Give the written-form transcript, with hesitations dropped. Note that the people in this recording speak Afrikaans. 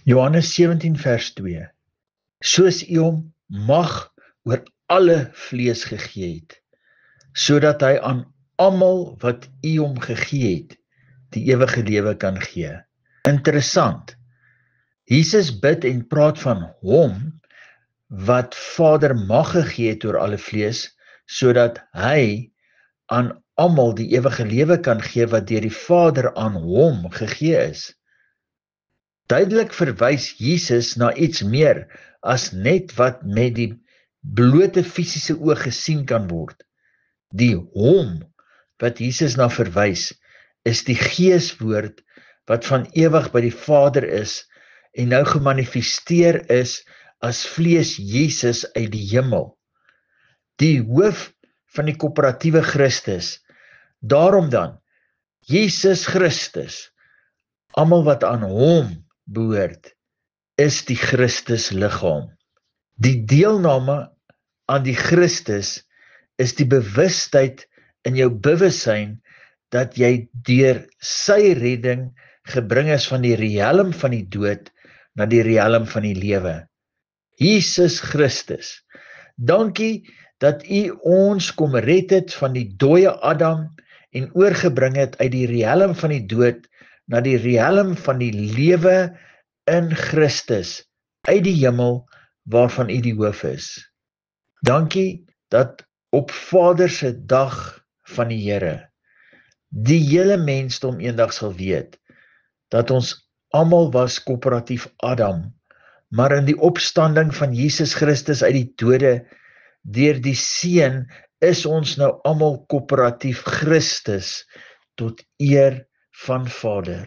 Johannes 17 vers 2. Soos U hom mag oor alle vlees gegee het, sodat hy aan almal wat U hom gegee het, die ewige lewe kan gee. Interessant. Jesus bid en praat van hom wat Vader mag gegee het oor alle vlees, sodat hy aan almal die ewige lewe kan gee wat deur die Vader aan hom gegee is. Duidelik verwys Jesus na iets meer as net wat met die blote fisiese oog gesien kan word. Die hom wat Jesus na verwys, is die Geeswoord wat van ewig by die Vader is en nou gemanifesteer is as vlees Jesus uit die hemel. Die hoof van die koöperatiewe Christus. Daarom dan, Jesus Christus, almal wat aan hom behoort, is die Christus liggaam. Die deelname aan die Christus is die bewustheid in jou bewussyn dat jy deur sy redding gebring is van die riem van die dood na die riem van die lewe. Jesus Christus, dankie dat U ons kom red het van die dooie Adam en oorgebring het uit die riem van die dood na die riem van die lewe in Christus, uit die hemel waarvan U die hoof is. Dankie dat op Vader se dag van die Here die hele mensdom eendag sal weet dat ons almal was koöperatief Adam, maar in die opstanding van Jesus Christus uit die dode deur die Seun is ons nou almal koöperatief Christus tot eer van Vader.